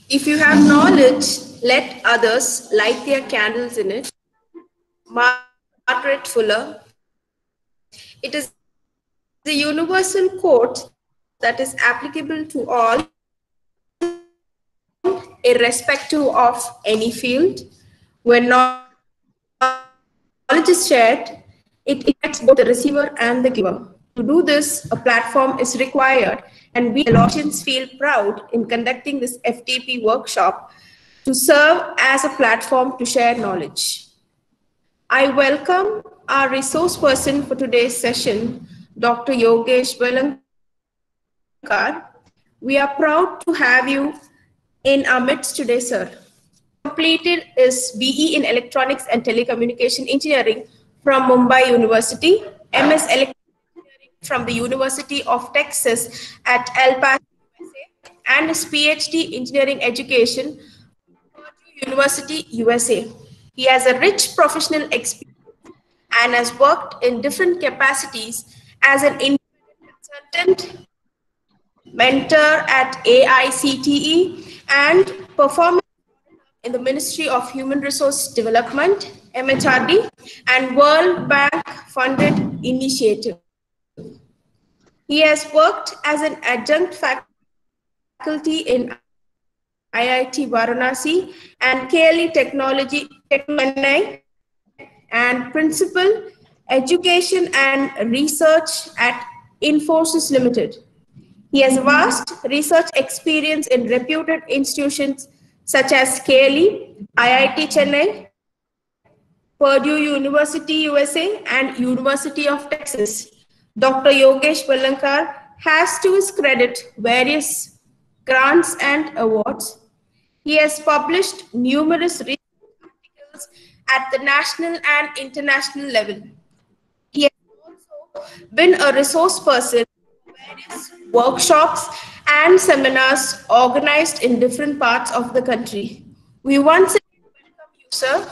If you have knowledge, let others light their candles in it. Margaret Fuller. It is a universal quote that is applicable to all, irrespective of any field. When knowledge is shared, it ignites both the receiver and the giver. To do this, a platform is required, and we at Allocians feel proud in conducting this FTP workshop to serve as a platform to share knowledge. I welcome our resource person for today's session, Dr. Yogesh Velankar. We are proud to have you in our midst today, sir. He has completed his BE in Electronics and Telecommunication Engineering from Mumbai University, MS Electrical Engineering from the University of Texas at El Paso, USA, and his PhD Engineering Education from Purdue University, USA. He has a rich professional experience and has worked in different capacities as an independent consultant, mentor at AICTE, and performance in the Ministry of Human Resource Development, MHRD, and World Bank funded initiative. He has worked as an adjunct faculty in IIT Varanasi and KLE Technology Chennai and principal education and research at Infosys Limited. He has vast research experience in reputed institutions such as KLE, IIT Chennai, Purdue University, USA, and University of Texas. Dr. Yogesh Velankar has to his credit various grants and awards. He has published numerous research articles at the national and international level. He has also been a resource person for various workshops and seminars organized in different parts of the country. We once again welcome you, sir.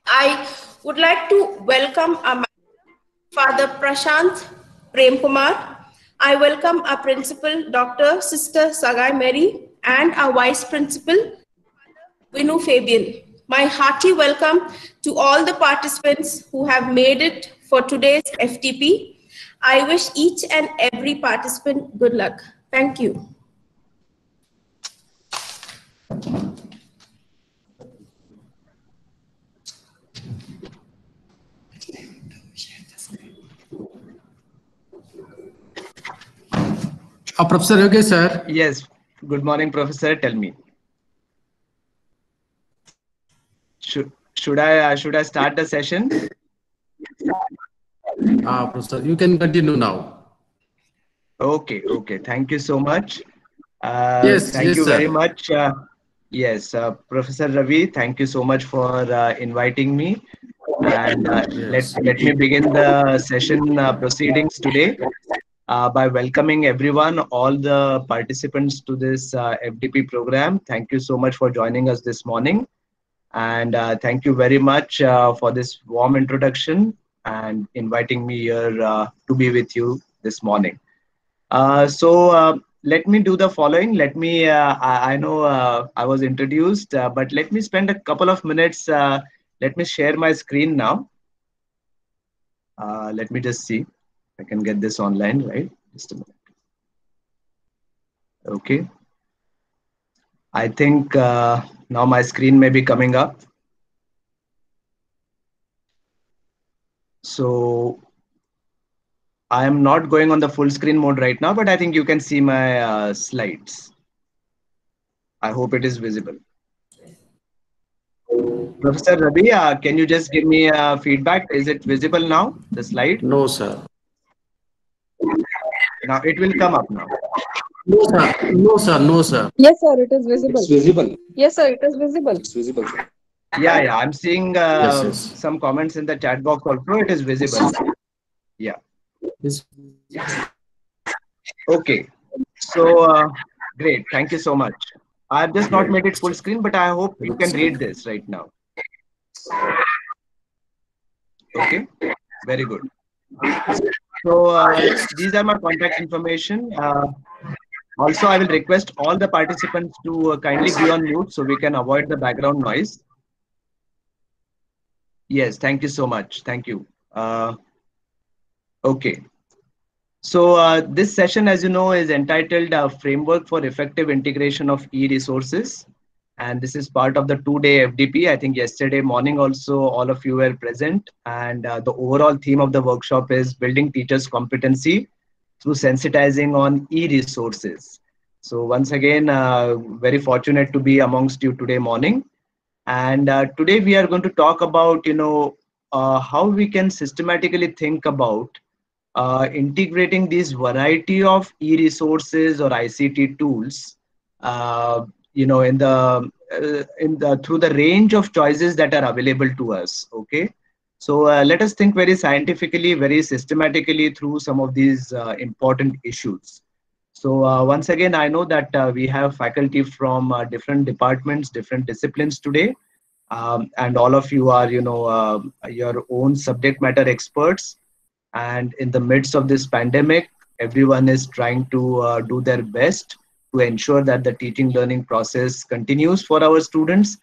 I would like to welcome our Father Prashant Premkumar. I welcome our principal, Dr. Sister Sagai Mary, and our vice principal, Vinu Fabian. My hearty welcome to all the participants who have made it for today's FTP. I wish each and every participant good luck. Thank you. Professor Yogesh, sir. Yes. Good morning, Professor. Tell me. Should I start the session? Professor, you can continue now. Okay. Thank you so much. Thank you sir. very much. Yes, Professor Ravi, thank you so much for inviting me. And let me begin the session proceedings today by welcoming everyone, all the participants to this FDP program. Thank you so much for joining us this morning. And thank you very much for this warm introduction and inviting me here to be with you this morning. Let me do the following. Let me, I know I was introduced, but let me spend a couple of minutes. Let me share my screen now. Let me just see if I can get this online, right? Just a minute. Okay. I think now my screen may be coming up. So I am not going on the full screen mode right now, but I think you can see my slides. I hope it is visible. Professor Ravi, can you just give me feedback? Is it visible now, the slide? No, sir. Now it will come up now. No, sir. No, sir. Yes, sir, it is visible. It's visible. Yes, sir, it is visible. It's visible, sir. Yeah. I'm seeing Yes. some comments in the chat box also. It is visible. Yeah. Yes. Okay. So great. Thank you so much. I've just not made it full screen, but I hope you can read this right now. Okay. Very good. So these are my contact information. Also, I will request all the participants to kindly be on mute so we can avoid the background noise. Yes, thank you so much. Thank you. Okay. So this session, as you know, is entitled Framework for Effective Integration of E-Resources. And this is part of the two-day FDP. I think yesterday morning also all of you were present. And the overall theme of the workshop is Building Teachers' Competency through Sensitizing on E-Resources. So once again, very fortunate to be amongst you today morning. And today we are going to talk about, how we can systematically think about integrating these variety of e-resources or ICT tools, in the through the range of choices that are available to us. Okay, so let us think very scientifically, very systematically through some of these important issues. So once again, I know that we have faculty from different departments, different disciplines today, and all of you are, your own subject matter experts. And in the midst of this pandemic, everyone is trying to do their best to ensure that the teaching learning process continues for our students.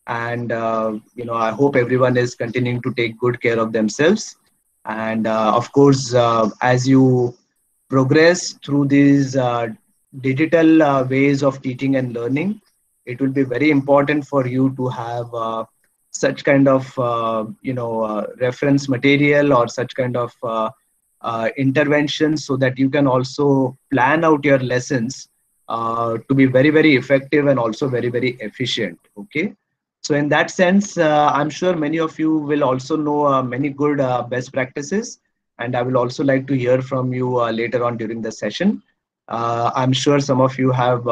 And I hope everyone is continuing to take good care of themselves. And of course, as you progress through these digital ways of teaching and learning, it will be very important for you to have such kind of reference material or such kind of interventions, so that you can also plan out your lessons to be very, very effective and also very, very efficient. Okay, so in that sense, I'm sure many of you will also know many good best practices, and I will also like to hear from you later on during the session. I'm sure some of you have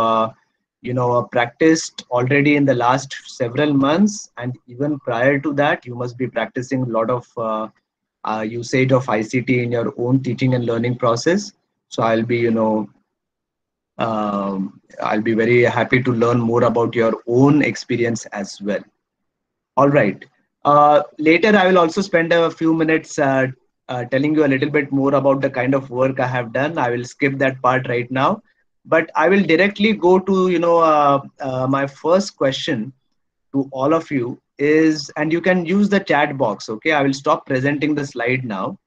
practiced already in the last several months, and even prior to that you must be practicing a lot of usage of ICT in your own teaching and learning process. So I'll be I'll be very happy to learn more about your own experience as well. All right. Later I will also spend a few minutes telling you a little bit more about the kind of work I have done. I will skip that part right now, but I will directly go to my first question to all of you is, and you can use the chat box. Okay, I will stop presenting the slide now.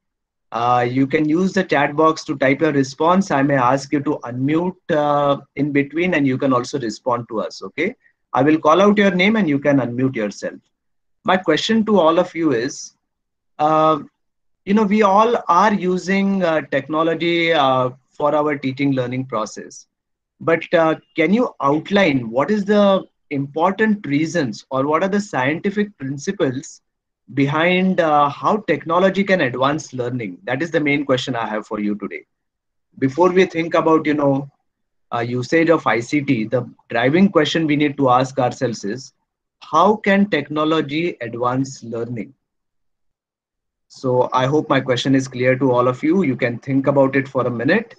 You can use the chat box to type your response. I may ask you to unmute in between, and you can also respond to us. Okay, I will call out your name and you can unmute yourself. My question to all of you is, we all are using technology for our teaching learning process, but can you outline what is the important reasons or what are the scientific principles behind how technology can advance learning? That is the main question I have for you today. Before we think about usage of ICT, the driving question we need to ask ourselves is, how can technology advance learning? So I hope my question is clear to all of you. You can think about it for a minute.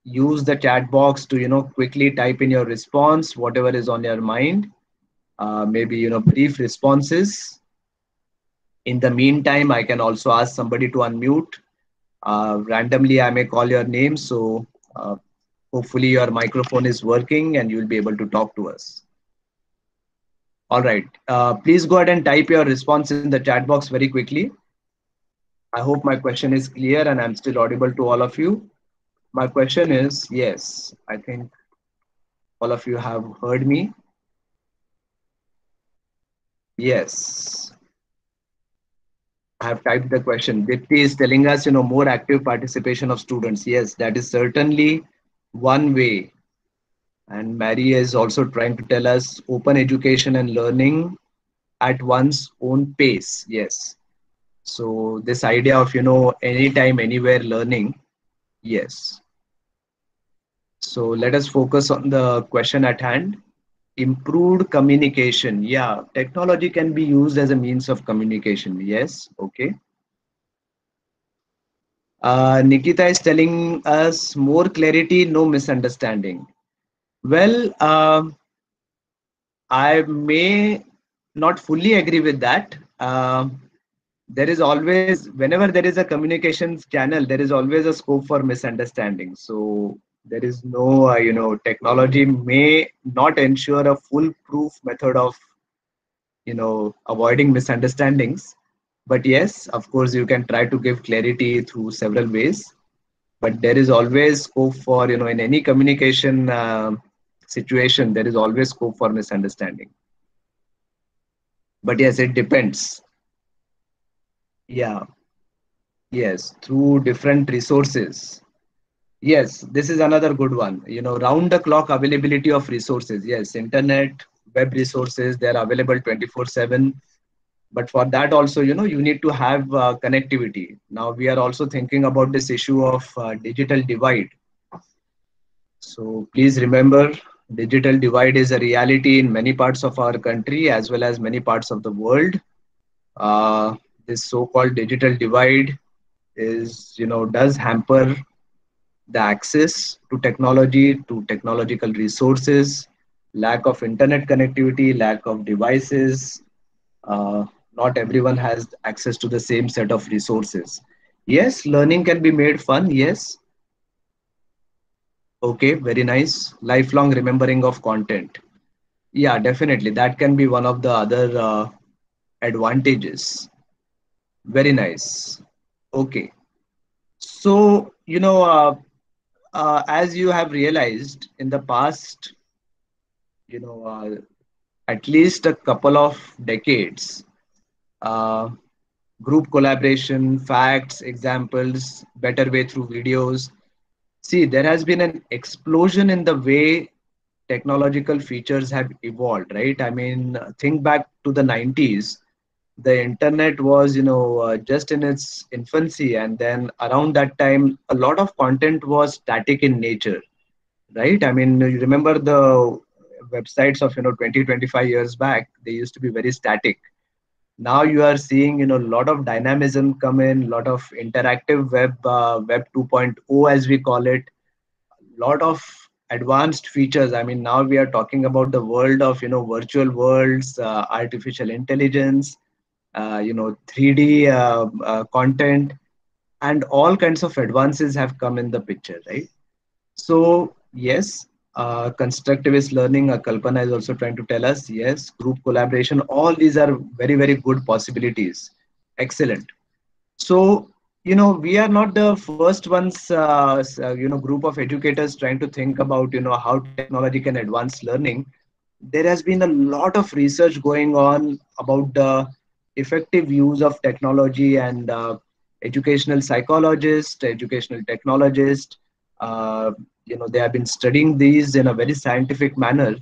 Use the chat box to quickly type in your response, whatever is on your mind. Maybe brief responses. In the meantime, I can also ask somebody to unmute. Randomly, I may call your name, so hopefully your microphone is working and you'll be able to talk to us. All right, please go ahead and type your response in the chat box very quickly. I hope my question is clear and I'm still audible to all of you. My question is, yes, I think all of you have heard me. Yes. I have typed the question. Dipti is telling us, more active participation of students. Yes, that is certainly one way. And Mary is also trying to tell us open education and learning at one's own pace. Yes. So this idea of, anytime, anywhere learning. Yes. So let us focus on the question at hand. Improved communication. Yeah, technology can be used as a means of communication. Yes. Okay. Nikita is telling us more clarity, no misunderstanding. Well, I may not fully agree with that. There is always, whenever there is a communications channel, there is always a scope for misunderstanding. So There is no, technology may not ensure a foolproof method of, avoiding misunderstandings. But yes, of course, you can try to give clarity through several ways. But there is always scope for, in any communication situation, there is always scope for misunderstanding. But yes, it depends. Yeah, yes, through different resources. Yes, this is another good one. Round the clock availability of resources. Yes, internet, web resources, they're available 24/7. But for that also, you need to have connectivity. Now we are also thinking about this issue of digital divide. So please remember, digital divide is a reality in many parts of our country as well as many parts of the world. This so-called digital divide is, does hamper the access to technology, to technological resources, lack of internet connectivity, lack of devices. Uh, Not everyone has access to the same set of resources. Yes, learning can be made fun. Yes. Okay, very nice. Lifelong remembering of content. Yeah, definitely. That can be one of the other advantages. Very nice. Okay. So, as you have realized in the past, you know, at least a couple of decades, uh, group collaboration, facts, examples, better way through videos. See, there has been an explosion in the way technological features have evolved, right? I mean, think back to the 90s. The internet was, just in its infancy, and then around that time, a lot of content was static in nature, right? I mean, you remember the websites of 20, 25 years back, they used to be very static. Now you are seeing a lot of dynamism come in, lot of interactive web 2.0 as we call it, lot of advanced features. I mean, now we are talking about the world of virtual worlds, artificial intelligence, 3D content, and all kinds of advances have come in the picture, right? So yes, constructivist learning, Kalpana is also trying to tell us, yes, group collaboration, all these are very, very good possibilities. Excellent. So, we are not the first ones, group of educators trying to think about, how technology can advance learning. There has been a lot of research going on about the effective use of technology, and educational psychologists, educational technologists, they have been studying these in a very scientific manner,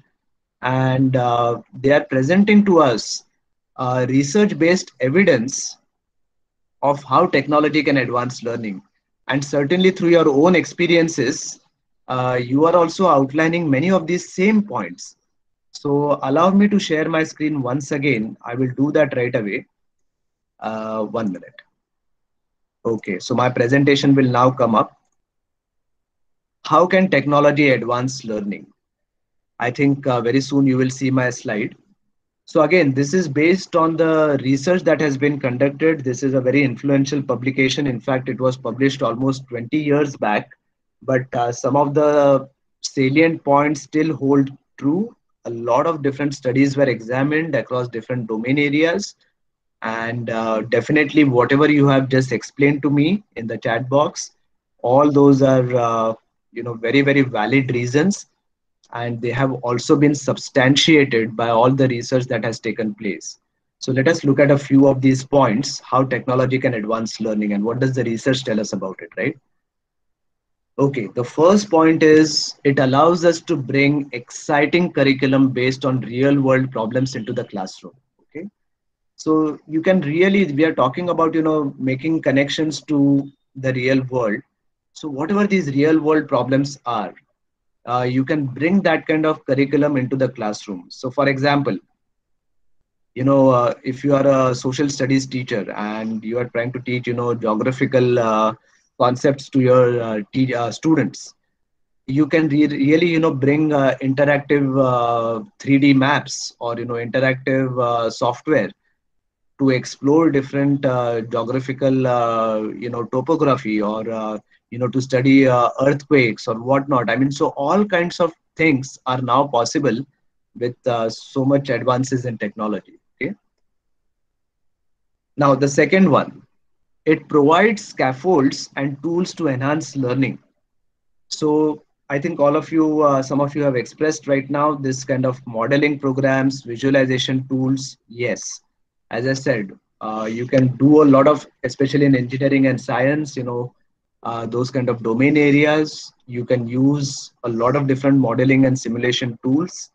and they are presenting to us research-based evidence of how technology can advance learning. And certainly through your own experiences, you are also outlining many of these same points. So allow me to share my screen once again. I will do that right away. 1 minute. Okay, so my presentation will now come up. How can technology advance learning? I think very soon you will see my slide. So again, this is based on the research that has been conducted. This is a very influential publication. In fact, it was published almost 20 years back, but some of the salient points still hold true. A lot of different studies were examined across different domain areas. And definitely whatever you have just explained to me in the chat box, all those are, very, very valid reasons, and they have also been substantiated by all the research that has taken place. So let us look at a few of these points, how technology can advance learning and what does the research tell us about it, right? Okay, the first point is it allows us to bring exciting curriculum based on real world problems into the classroom. Okay, so you can really, we are talking about, making connections to the real world. So whatever these real world problems are, you can bring that kind of curriculum into the classroom. So for example, if you are a social studies teacher and you are trying to teach, geographical concepts to your students, you can really, bring interactive 3D maps or, interactive software to explore different geographical, topography or to study earthquakes or whatnot. I mean, so all kinds of things are now possible with so much advances in technology. Okay. Now, the second one, it provides scaffolds and tools to enhance learning. So I think all of you, some of you have expressed right now this kind of modeling programs, visualization tools. Yes, as I said, you can do a lot of, especially in engineering and science, those kind of domain areas. You can use a lot of different modeling and simulation tools,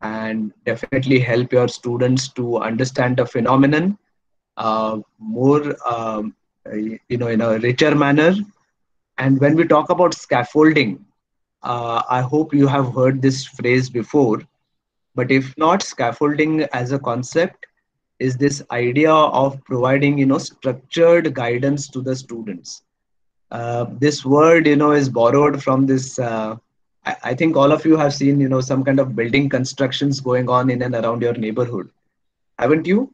and definitely help your students to understand the phenomenon more, in a richer manner. And when we talk about scaffolding, I hope you have heard this phrase before, but if not, scaffolding as a concept is this idea of providing, structured guidance to the students. This word, is borrowed from this. I think all of you have seen, some kind of building constructions going on in and around your neighborhood, haven't you?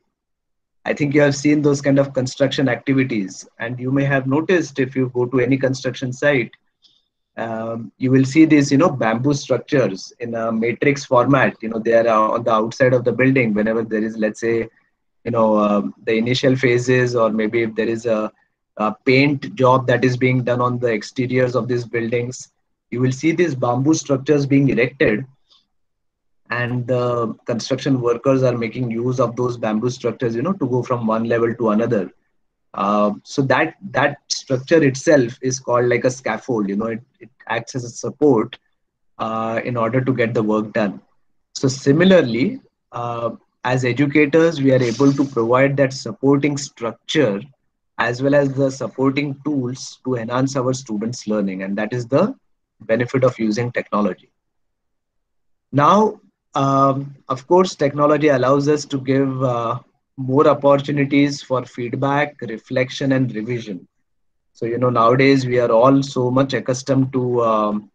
I think you have seen those kind of construction activities, and you may have noticed if you go to any construction site, you will see these, bamboo structures in a matrix format. They are on the outside of the building. Whenever there is, let's say, the initial phases, or maybe if there is a paint job that is being done on the exteriors of these buildings, you will see these bamboo structures being erected, and the construction workers are making use of those bamboo structures, to go from one level to another. So that structure itself is called like a scaffold. It acts as a support in order to get the work done. So similarly, as educators, we are able to provide that supporting structure as well as the supporting tools to enhance our students' learning, and that is the benefit of using technology. Now, of course, technology allows us to give more opportunities for feedback, reflection, and revision. So, nowadays we are all so much accustomed to,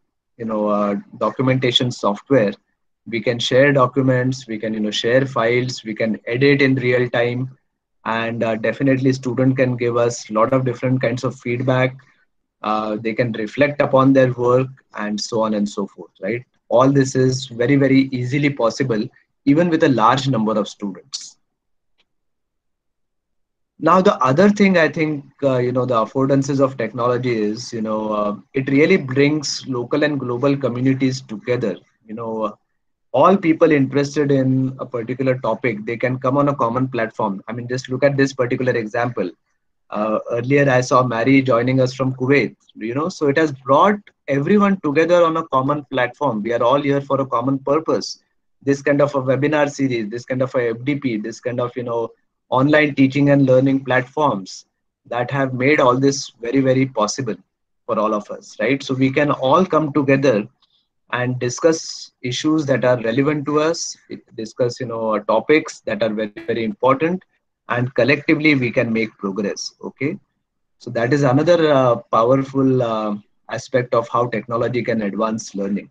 documentation software. We can share documents, we can, share files, we can edit in real time, and definitely student can give us a lot of different kinds of feedback. They can reflect upon their work and so on and so forth, right? All this is very, very easily possible, even with a large number of students. Now, the other thing I think, the affordances of technology is, it really brings local and global communities together. All people interested in a particular topic, they can come on a common platform. I mean, just look at this particular example. Earlier, I saw Mary joining us from Kuwait, so it has brought everyone together on a common platform. We are all here for a common purpose. This kind of a webinar series, this kind of a FDP, this kind of, online teaching and learning platforms that have made all this very, very possible for all of us, right? So we can all come together and discuss issues that are relevant to us, discuss, topics that are very, very important, and collectively we can make progress. Okay. So that is another powerful aspect of how technology can advance learning.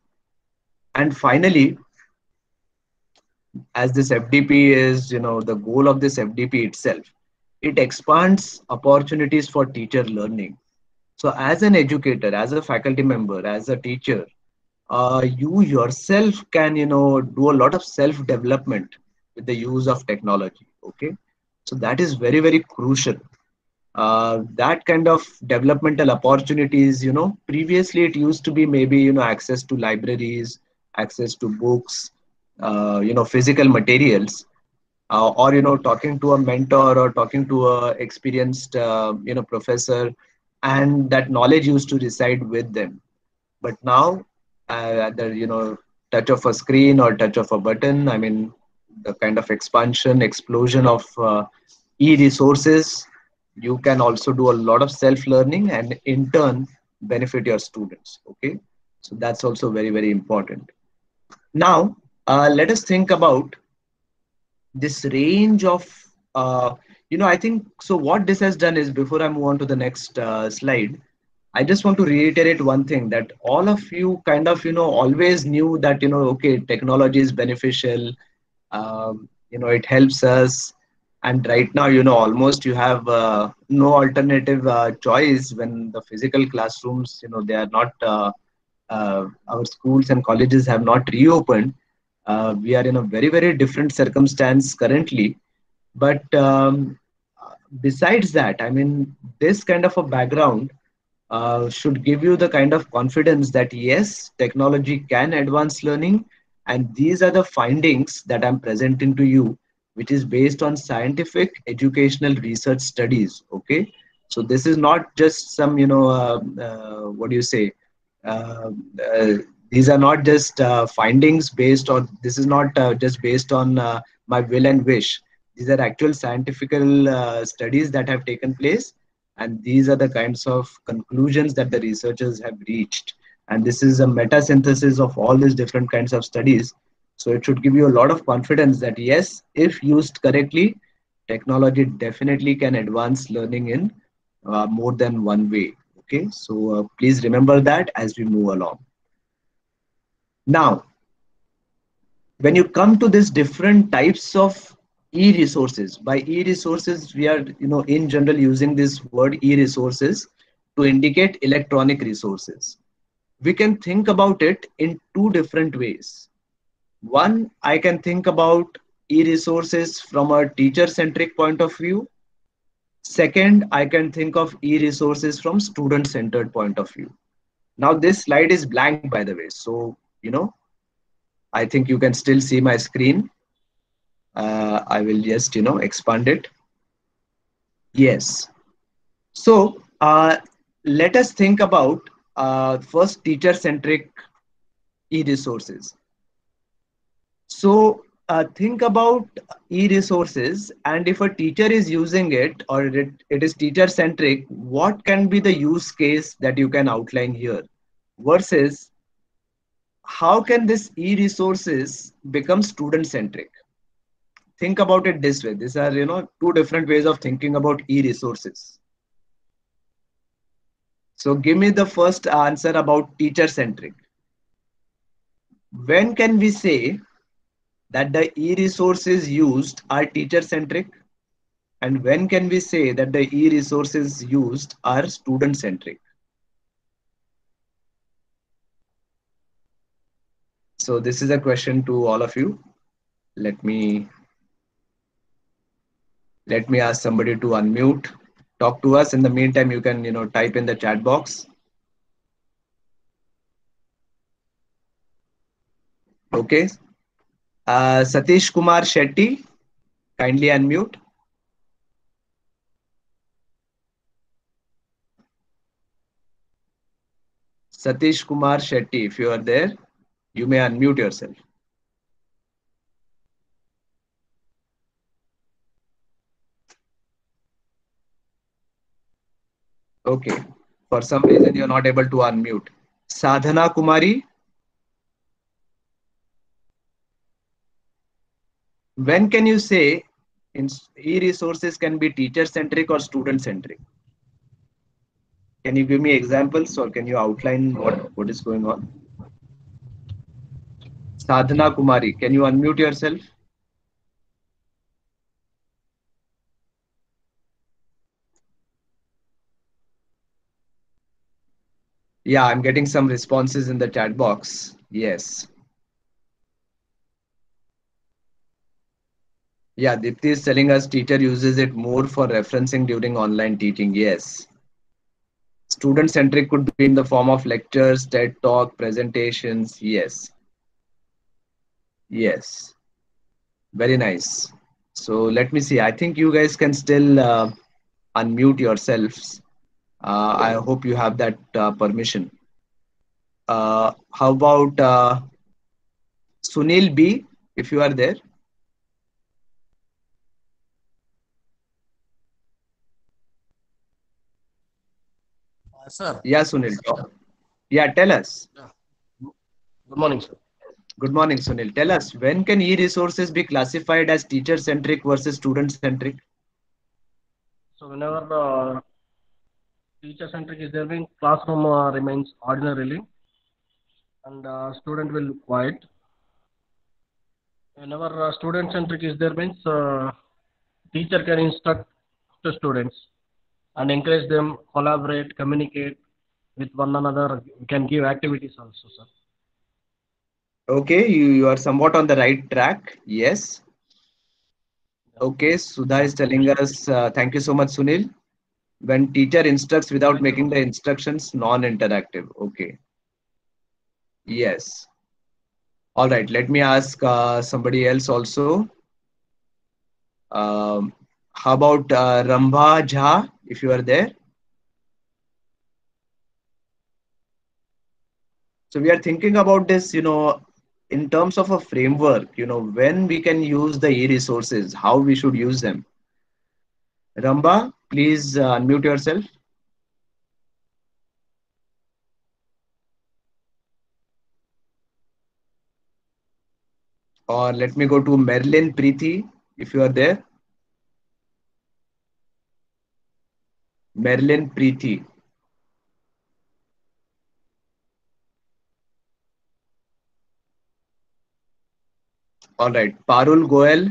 And finally, as this FDP is, the goal of this FDP itself, it expands opportunities for teacher learning. So as an educator, as a faculty member, as a teacher, you yourself can, do a lot of self-development with the use of technology. Okay. So that is very, very crucial. That kind of developmental opportunities, previously it used to be maybe, access to libraries, access to books, physical materials, or, talking to a mentor or talking to a experienced, professor, and that knowledge used to reside with them. But now, at the, touch of a screen or touch of a button, I mean, the kind of explosion of e-resources, you can also do a lot of self-learning and in turn benefit your students. Okay, so that's also very, very important. Now, let us think about this range of, I think, so what this has done is, before I move on to the next slide, I just want to reiterate one thing, that all of you kind of, always knew that, okay, technology is beneficial, it helps us. And right now, almost you have no alternative choice when the physical classrooms, they are not, our schools and colleges have not reopened. We are in a very, very different circumstance currently. But besides that, I mean, this kind of a background should give you the kind of confidence that yes, technology can advance learning, and these are the findings that I'm presenting to you, which is based on scientific educational research studies. Okay, so this is not just some, what do you say? Uh, uh, these are not just findings based on. This is not just based on my will and wish. These are actual scientific studies that have taken place, and these are the kinds of conclusions that the researchers have reached. And this is a meta synthesis of all these different kinds of studies. So it should give you a lot of confidence that yes, if used correctly, technology definitely can advance learning in more than one way. Okay, so please remember that as we move along. Now, when you come to these different types of e-resources, by e-resources we are, in general using this word e-resources to indicate electronic resources. We can think about it in two different ways. One, I can think about e-resources from a teacher centric point of view. Second, I can think of e-resources from student centered point of view. Now this slide is blank, by the way, so I think you can still see my screen. I will just, expand it. Yes. So let us think about first teacher-centric e-resources. So think about e-resources, and if a teacher is using it or it is teacher-centric, what can be the use case that you can outline here? Versus how can this e-resources become student-centric? Think about it this way. These are, two different ways of thinking about e-resources. So give me the first answer about teacher centric. When can we say that the e-resources used are teacher centric, and when can we say that the e-resources used are student centric? So this is a question to all of you. Let me ask somebody to unmute, talk to us. In the meantime, you can, type in the chat box. Okay. Satish Kumar Shetty, kindly unmute. Satish Kumar Shetty, if you are there, you may unmute yourself. Okay. For some reason, you're not able to unmute. Sadhana Kumari, when can you say e-resources can be teacher-centric or student-centric? Can you give me examples or can you outline what is going on? Sadhana Kumari, can you unmute yourself? Yeah, I'm getting some responses in the chat box. Yes. Yeah, Dipti is telling us teacher uses it more for referencing during online teaching. Yes. Student-centric could be in the form of lectures, TED Talk, presentations. Yes. Yes. Very nice. So let me see. I think you guys can still unmute yourselves. I hope you have that permission. How about Sunil B, if you are there? Sir. Yeah, Sunil. Yeah, tell us. Yeah. Good morning, sir. Good morning, Sunil. Tell us, when can e-resources be classified as teacher-centric versus student-centric? So whenever teacher-centric is there, means classroom remains ordinarily, and student will quiet. Whenever student-centric is there, means teacher can instruct the students and encourage them, collaborate, communicate with one another. We can give activities also, sir. Okay, you are somewhat on the right track. Yes. Okay, Sudha is telling us, thank you so much, Sunil. When teacher instructs without Thank you, making the Rohan. instructions non-interactive. Okay. Yes. All right. Let me ask somebody else also. Um, how about Rambha Jha, if you are there? So we are thinking about this, in terms of a framework, when we can use the e-resources, how we should use them. Ramba, please unmute yourself. Or let me go to Merlin Preeti, if you are there. Merlin Preeti. All right. Parul Goel.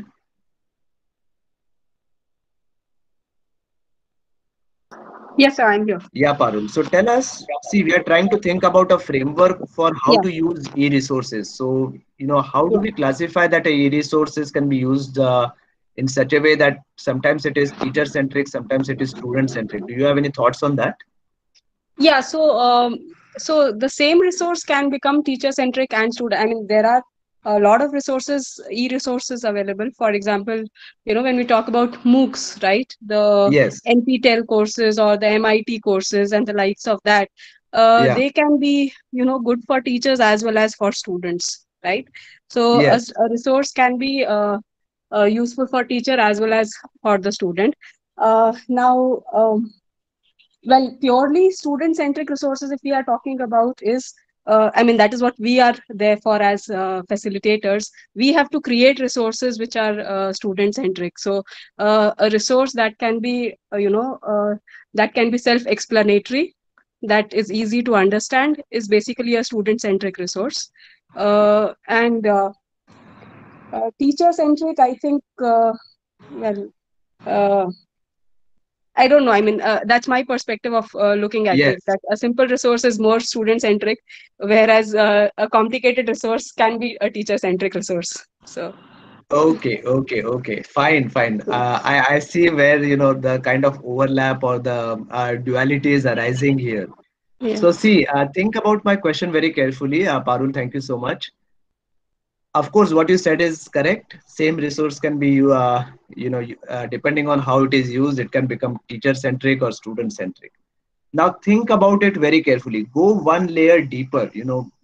Yes, sir, I'm here. Yeah, Parul. So tell us, see, we are trying to think about a framework for how Yeah, to use e-resources. So, how do yeah. we classify that a e-resources can be used in such a way that sometimes it is teacher-centric, sometimes it is student-centric? Do you have any thoughts on that? Yeah, so the same resource can become teacher centric and student. I mean, there are a lot of resources, e-resources available. For example, when we talk about MOOCs, right? The Yes. NPTEL courses or the MIT courses and the likes of that, Yeah. they can be, good for teachers as well as for students, right? So Yes. a resource can be useful for teacher as well as for the student. Now, well, purely student centric resources, if we are talking about, is I mean, that is what we are there for as facilitators. We have to create resources which are student centric. So a resource that can be that can be self explanatory, that is easy to understand, is basically a student centric resource. And Teacher centric, I think, well, uh, I don't know. I mean, that's my perspective of looking at Yes. it. That a simple resource is more student centric, whereas a complicated resource can be a teacher centric resource. So, Okay, okay, okay. Fine, fine. I see where, the kind of overlap or the duality is arising here. yeah, So see, think about my question very carefully. Parul, thank you so much. Of course, what you said is correct. Same resource can be, depending on how it is used, it can become teacher centric or student centric. Now think about it very carefully. Go one layer deeper.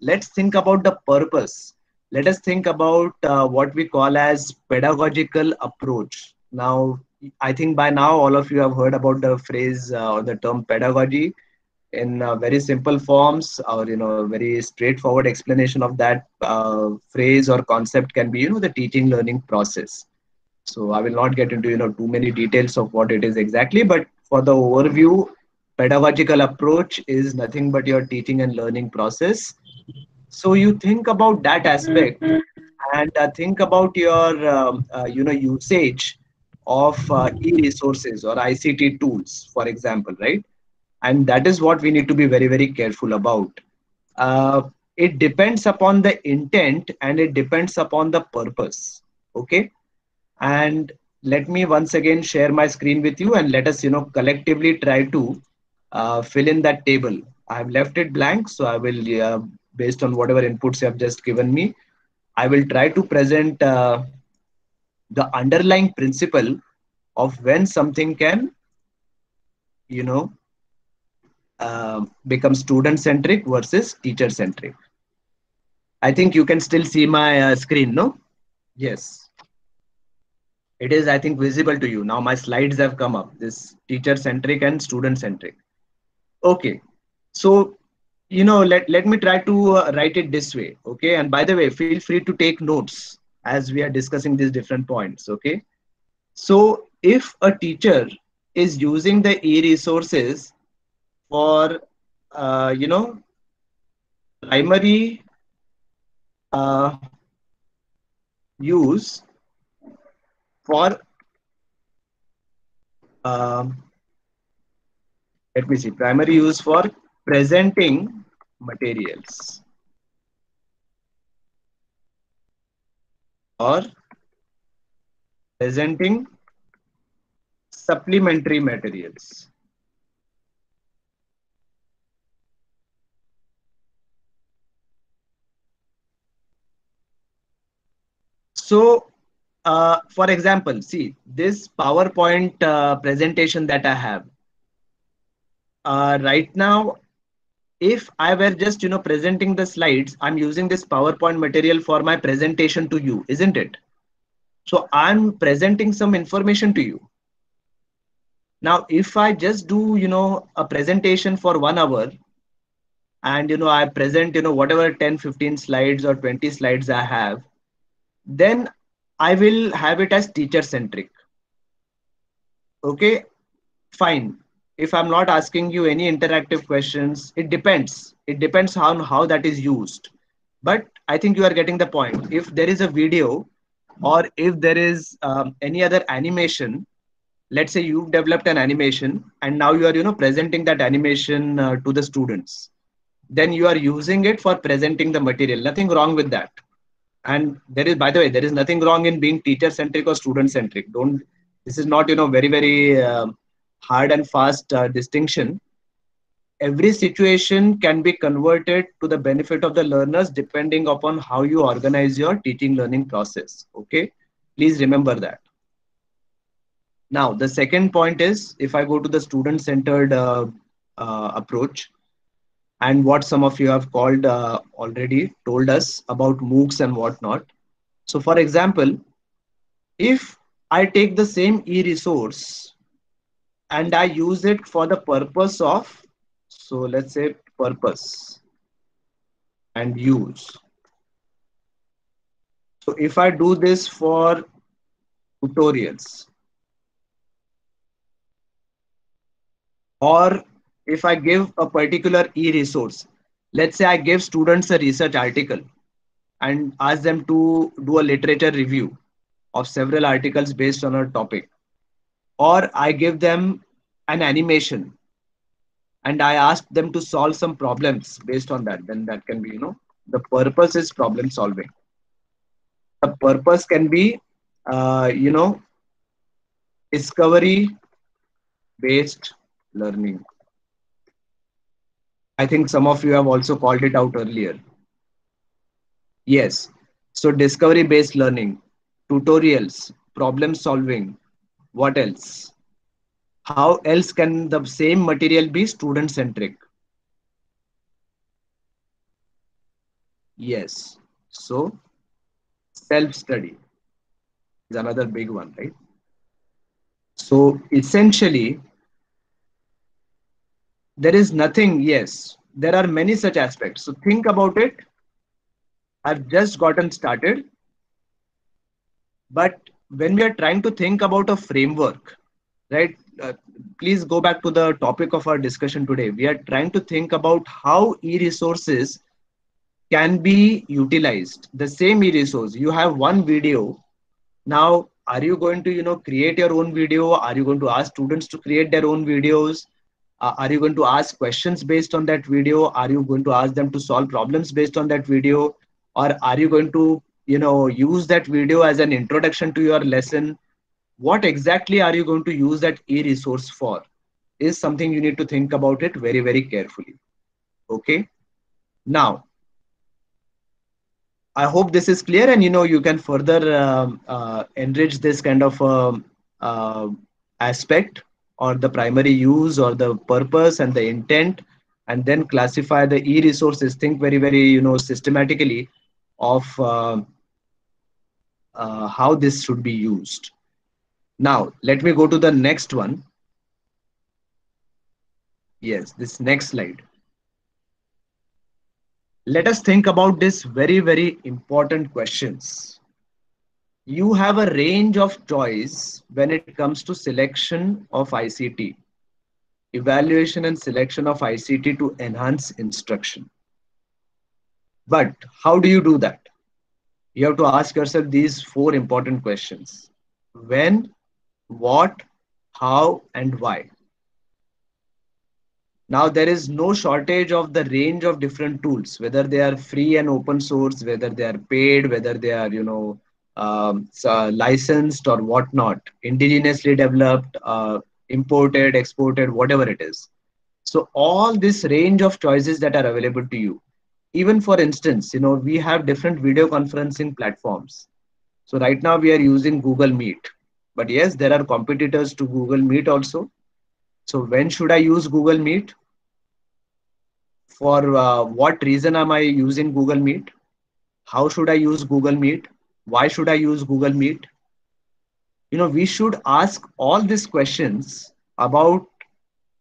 Let's think about the purpose. Let us think about what we call as pedagogical approach. Now, I think by now all of you have heard about the phrase or the term pedagogy in very simple forms, or very straightforward explanation of that phrase or concept can be the teaching learning process. So I will not get into too many details of what it is exactly, but for the overview, pedagogical approach is nothing but your teaching and learning process. So you think about that aspect, and think about your usage of e-resources or ICT tools, for example, right? And that is what we need to be very, very careful about. uh, it depends upon the intent and it depends upon the purpose. Okay. And let me once again share my screen with you, and let us collectively try to fill in that table. I have left it blank, so I will, based on whatever inputs you have just given me, I will try to present the underlying principle of when something can you know become student centric versus teacher centric. I think you can still see my screen, no? Yes, it is, I think, visible to you. Now my slides have come up, this teacher centric and student centric. Okay. So, let me try to write it this way. Okay. And by the way, feel free to take notes as we are discussing these different points. Okay. So, if a teacher is using the e-resources for, primary use for let me see, primary use for presenting materials or presenting supplementary materials. So, for example, see this PowerPoint presentation that I have right now. If I were just presenting the slides, I'm using this PowerPoint material for my presentation to you, isn't it? So I'm presenting some information to you. Now, if I just do a presentation for 1 hour, and I present whatever 10, 15 slides or 20 slides I have, then I will have it as teacher centric. Okay, fine. If I'm not asking you any interactive questions, it depends on how that is used. But I think you are getting the point. If there is a video, or if there is any other animation, let's say you've developed an animation and now you are presenting that animation to the students, then you are using it for presenting the material. Nothing wrong with that. And there is, by the way, there is nothing wrong in being teacher centric or student centric. Don't, this is not very hard and fast distinction. Every situation can be converted to the benefit of the learners depending upon how you organize your teaching learning process. Okay, please remember that. Now the second point is, if I go to the student centered approach, and what some of you have called already told us about MOOCs and whatnot. So for example, if I take the same e-resource and I use it for the purpose of, so let's say purpose and use. So if I do this for tutorials, or if I give a particular e-resource, let's say I give students a research article and ask them to do a literature review of several articles based on a topic, or I give them an animation and I ask them to solve some problems based on that, then that can be, the purpose is problem solving. The purpose can be, discovery based learning. I think some of you have also called it out earlier. Yes. So discovery based learning, tutorials, problem solving. What else? How else can the same material be student centric? Yes. So self study is another big one, right? So essentially, there is nothing, yes, there are many such aspects. So think about it. I've just gotten started. But when we are trying to think about a framework, right? Please go back to the topic of our discussion today. We are trying to think about how e-resources can be utilized. The same e-resource, you have one video. Now, are you going to, create your own video? Are you going to ask students to create their own videos? Are you going to ask questions based on that video? Are you going to ask them to solve problems based on that video? Or are you going to, use that video as an introduction to your lesson? What exactly are you going to use that e-resource for is something you need to think about it very, very carefully. Okay. Now, I hope this is clear, and you can further enrich this kind of aspect, or the primary use or the purpose and the intent, and then classify the e-resources. Think very, very systematically of how this should be used. Now let me go to the next one. Yes, this next slide. Let us think about this very, very important questions. You have a range of choice when it comes to selection of ICT, evaluation and selection of ICT to enhance instruction. But how do you do that? You have to ask yourself these 4 important questions: when, what, how, and why. Now, there is no shortage of the range of different tools, whether they are free and open source, whether they are paid, whether they are, licensed or whatnot, indigenously developed, imported, exported, whatever it is. So all this range of choices that are available to you. Even for instance, we have different video conferencing platforms. So right now we are using Google Meet, but yes, there are competitors to Google Meet also. So when should I use Google Meet? For what reason am I using Google Meet? How should I use Google Meet? Why should I use Google Meet? We should ask all these questions about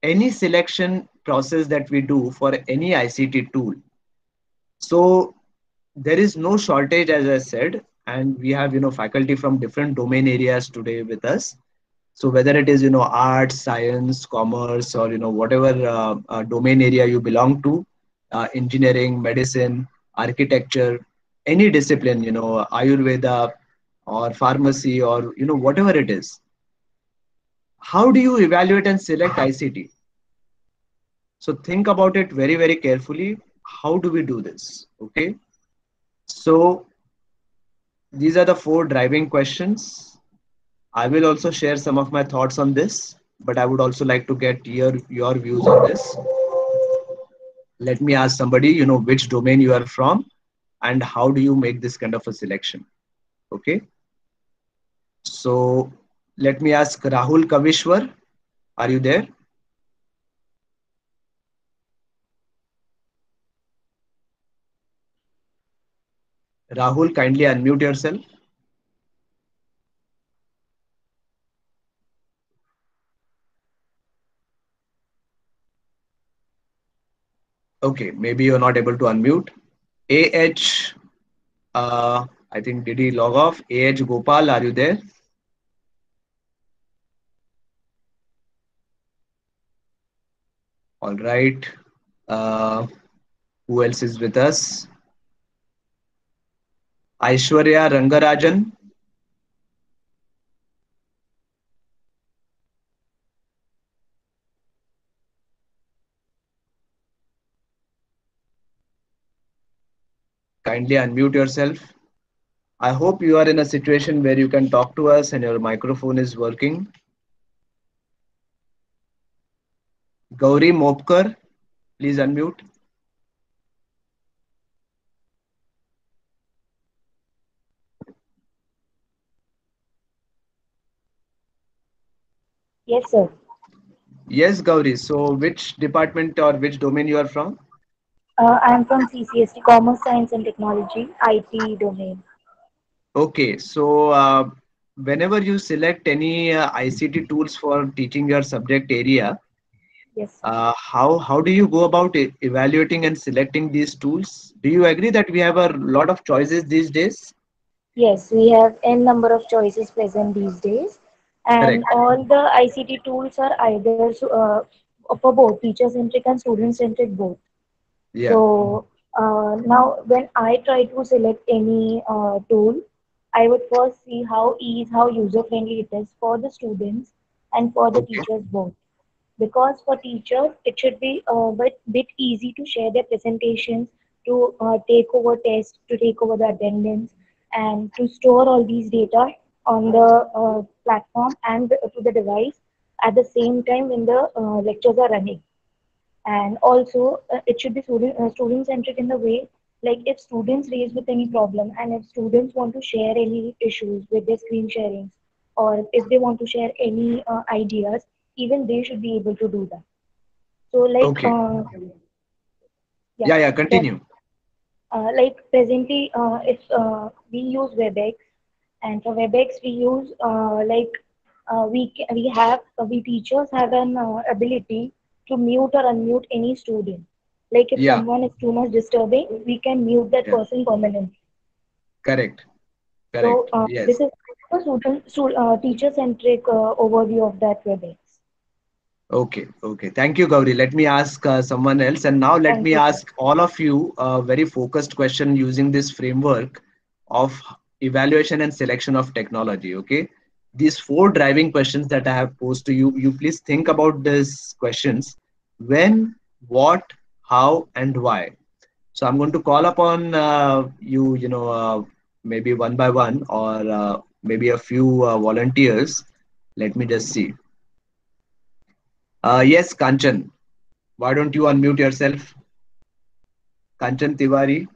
any selection process that we do for any ICT tool. So there is no shortage, as I said, and we have faculty from different domain areas today with us. So whether it is arts, science, commerce, or whatever domain area you belong to, engineering, medicine, architecture, any discipline, Ayurveda or pharmacy, or whatever it is. How do you evaluate and select ICT? So think about it very, very carefully. How do we do this? Okay. So these are the 4 driving questions. I will also share some of my thoughts on this, but I would also like to get your views on this. Let me ask somebody, which domain you are from and how do you make this kind of a selection? Okay. So let me ask Rahul Kavishwar. Are you there? Rahul, kindly unmute yourself. Okay, maybe you're not able to unmute. I think did he log off? AH Gopal, are you there? All right. Who else is with us? Aishwarya Rangarajan. Kindly unmute yourself. I hope you are in a situation where you can talk to us and your microphone is working. Gauri Mopkar, please unmute. Yes, sir. Yes, Gauri. So which department or which domain you are from? I'm from CCST, Commerce, Science and Technology, IT domain. Okay, so whenever you select any ICT tools for teaching your subject area, Yes, sir. how do you go about evaluating and selecting these tools? Do you agree that we have a lot of choices these days? Yes, we have n number of choices present these days, and Correct. all the ICT tools are either for both teacher-centric and student-centric both. Yeah. So now, when I try to select any tool, I would first see how user-friendly it is for the students and for the Okay. teachers both. Because for teachers it should be bit easy to share their presentations, to take over tests, to take over the attendance, and to store all these data on the platform and to the device at the same time when the lectures are running. And also it should be student centric in the way, like if students raise with any problem and if students want to share any issues with their screen sharings, or if they want to share any ideas, even they should be able to do that. So Okay. yeah, Yeah, that continue. like presently if we use WebEx, and for WebEx we use we teachers have an ability to mute or unmute any student. Like if Yeah, someone is too much disturbing, we can mute that yeah, person permanently. correct, So correct. this Yes. is a teacher centric overview of that WebEx. Okay, okay. Thank you, Gauri. Let me ask someone else. And now let Thank me you, sir. ask all of you a very focused question using this framework of evaluation and selection of technology. Okay. these 4 driving questions that I have posed to you, you please think about these questions: when, what, how, and why. So I'm going to call upon maybe one by one, or maybe a few volunteers. Let me just see. Yes, Kanchan, why don't you unmute yourself? Kanchan Tiwari.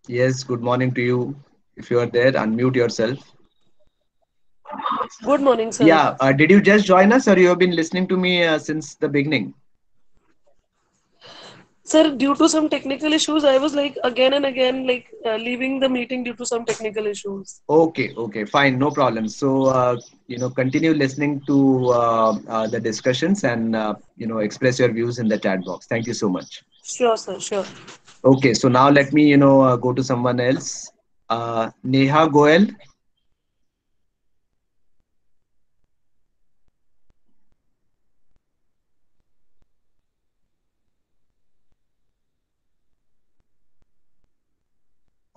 Yes, good morning to you. If you are there, unmute yourself. Good morning, sir. Yeah, did you just join us, or you have been listening to me since the beginning? Sir, due to some technical issues, I was like again and again leaving the meeting due to some technical issues. Okay, fine, no problem. So, continue listening to the discussions, and, express your views in the chat box. Thank you so much. Sure, sir, sure. Okay, so now let me, go to someone else. Neha Goel.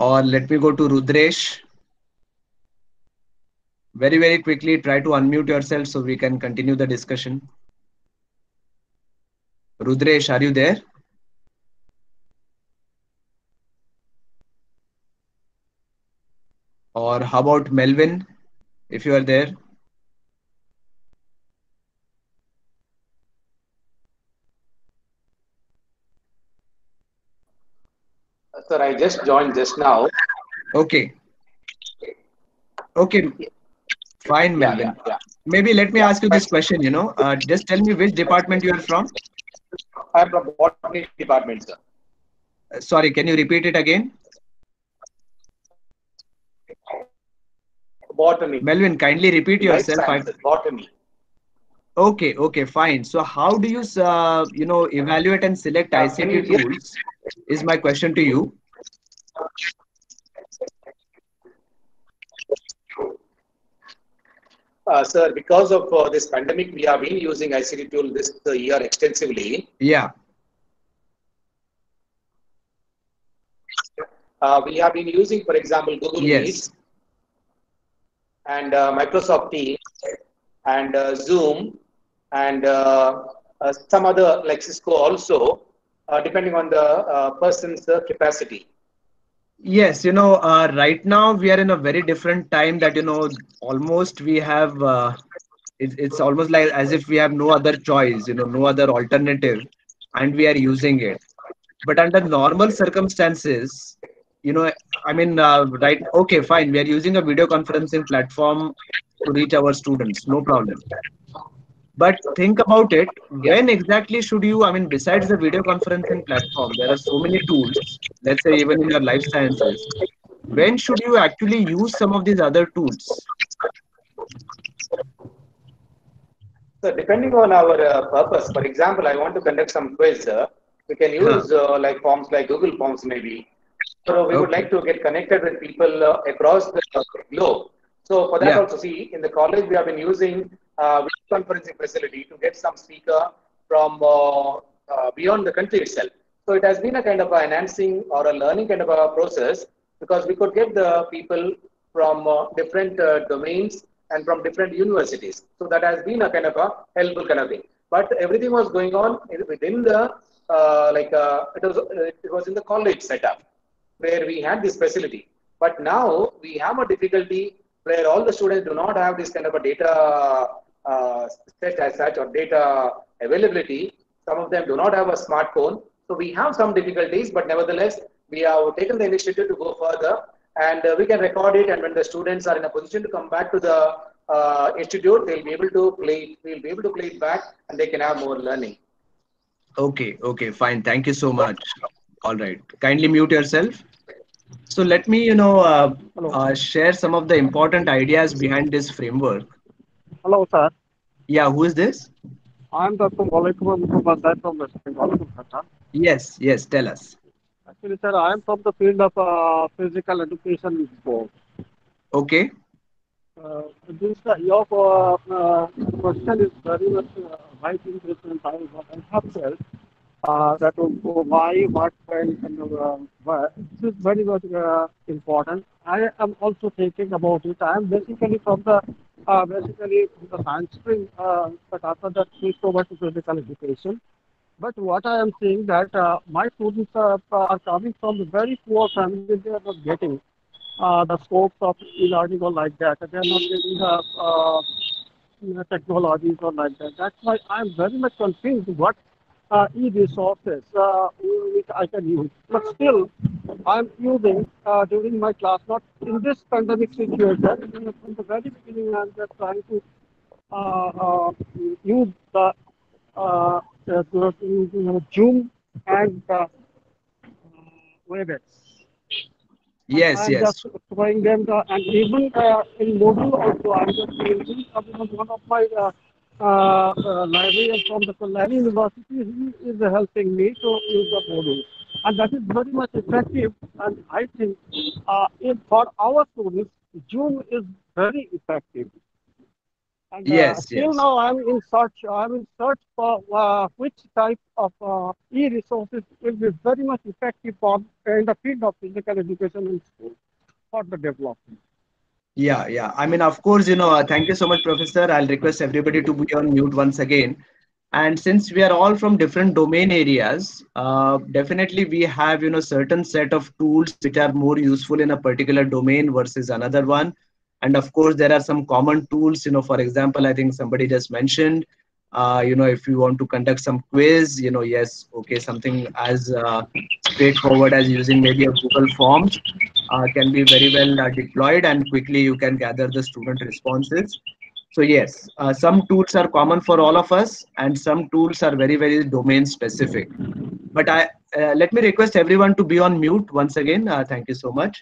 Or let me go to Rudresh. Very, very quickly, try to unmute yourself so we can continue the discussion. Rudresh, are you there? Or how about Melvin, if you are there? Sir, I just joined just now. Okay. Okay, fine, Melvin. Yeah. Maybe let me ask you this question, just tell me which department you are from. I'm from botany department, sir. Sorry, can you repeat it again? Botany. Melvin, kindly repeat Life yourself. sciences, botany. Okay, fine. So how do you, evaluate and select Can you ICT hear? tools is my question to you. Sir, because of this pandemic, we have been using ICT tool this year extensively. Yeah. We have been using, for example, Google Meets and Microsoft Teams and Zoom and some other like Cisco also, depending on the person's capacity. Yes, right now we are in a very different time that, almost we have, it's almost like as if we have no other choice, no other alternative, and we are using it. But under normal circumstances, right, okay, fine, we are using a video conferencing platform to reach our students, no problem. But think about it, when exactly should you, besides the video conferencing platform, there are so many tools, let's say even in your life sciences, when should you actually use some of these other tools? So depending on our purpose, for example, I want to conduct some quiz, we can use like forms like Google Forms maybe. So we would like to get connected with people across the globe. So for that also, see, in the college we have been using video conferencing facility to get some speaker from beyond the country itself. So it has been a kind of a enhancing or a learning kind of a process, because we could get the people from different domains and from different universities. So that has been a kind of a helpful kind of thing. But everything was going on within the it was in the college setup where we had this facility. But now we have a difficulty where all the students do not have this kind of a data set as such, or data availability. Some of them do not have a smartphone. So we have some difficulties, but nevertheless, we have taken the initiative to go further, and we can record it. And when the students are in a position to come back to the institute, they'll be able to play it. We'll be able to play it back, and they can have more learning. Okay, fine. Thank you so much. All right. Kindly mute yourself. So let me, share some of the important ideas behind this framework. Hello, sir. Yeah, who is this? I'm Dr. Walaikum Mukhopadhyay from West Bengal, Kolkata. Yes, tell us. Actually, sir, I am from the field of physical education and sports. Okay. Your question is very much right in what I have said. that why, what, when, and why. This is very much important. I am also thinking about it. I am basically from the science stream, but after that switched over to physical education. But what I am seeing that my students are coming from very poor families. They are not getting the scopes of e-learning or like that. They are not getting the technologies or like that. That's why I'm very much confused what e-resources which I can use. But still, I'm using during my class, not in this pandemic situation. From the very beginning, I'm just trying to use the Zoom and WebEx. And Yes, I'm just yes. showing them and even in Moodle also I'm just using one of my librarians from the Kolkata University. He is helping me to use the Moodle, and that is very much effective. And I think for our students, Zoom is very effective. And Yes, still yes. now I'm in search for which type of e-resources will be very much effective for in the field of physical education in school for the development. Yeah, yeah. I mean, of course, thank you so much, Professor. I'll request everybody to be on mute once again. And since we are all from different domain areas, definitely we have, certain set of tools which are more useful in a particular domain versus another one. And of course, there are some common tools, for example, I think somebody just mentioned, if you want to conduct some quiz, yes, okay, something as straightforward as using maybe a Google Forms can be very well deployed, and quickly you can gather the student responses. So yes, some tools are common for all of us, and some tools are very, very domain specific. But let me request everyone to be on mute once again. Thank you so much.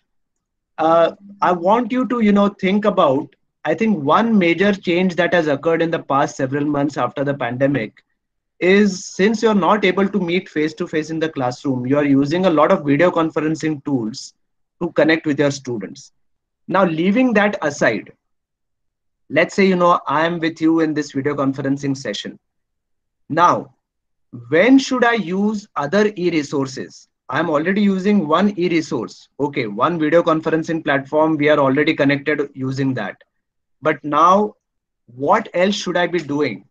I want you to, think about, I think one major change that has occurred in the past several months after the pandemic is, since you're not able to meet face to face in the classroom, you are using a lot of video conferencing tools to connect with your students. Now, leaving that aside, let's say, I'm with you in this video conferencing session. Now, when should I use other e-resources? I'm already using one e-resource. Okay, one video conferencing platform, we are already connected using that. But now, what else should I be doing?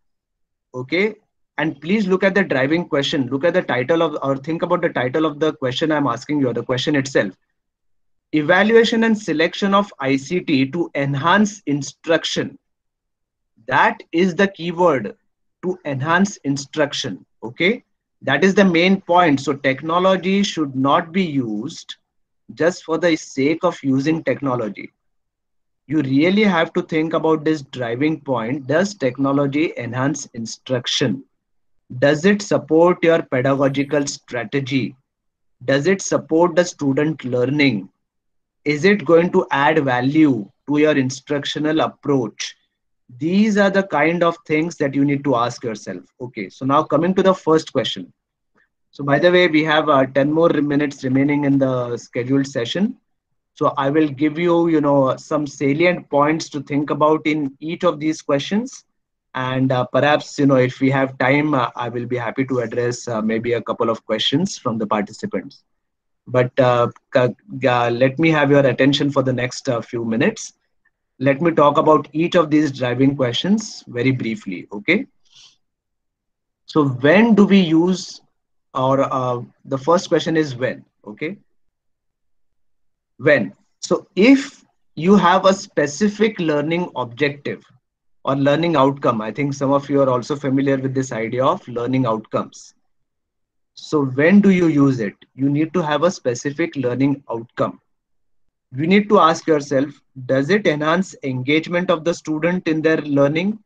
Okay, and please look at the driving question. Look at the title of, or think about the title of the question I'm asking you, or the question itself. Evaluation and selection of ICT to enhance instruction. That is the keyword, to enhance instruction. Okay, that is the main point. So technology should not be used just for the sake of using technology. You really have to think about this driving point. Does technology enhance instruction? Does it support your pedagogical strategy? Does it support the student learning? Is it going to add value to your instructional approach? These are the kind of things that you need to ask yourself. Okay, so now coming to the first question. So by the way, we have 10 more minutes remaining in the scheduled session. So I will give you, some salient points to think about in each of these questions. And perhaps, if we have time, I will be happy to address maybe a couple of questions from the participants. But let me have your attention for the next few minutes. Let me talk about each of these driving questions very briefly, okay? So when do we use, or the first question is when, okay? When? So if you have a specific learning objective or learning outcome, I think some of you are also familiar with this idea of learning outcomes. So when do you use it? You need to have a specific learning outcome. You need to ask yourself, does it enhance engagement of the student in their learning?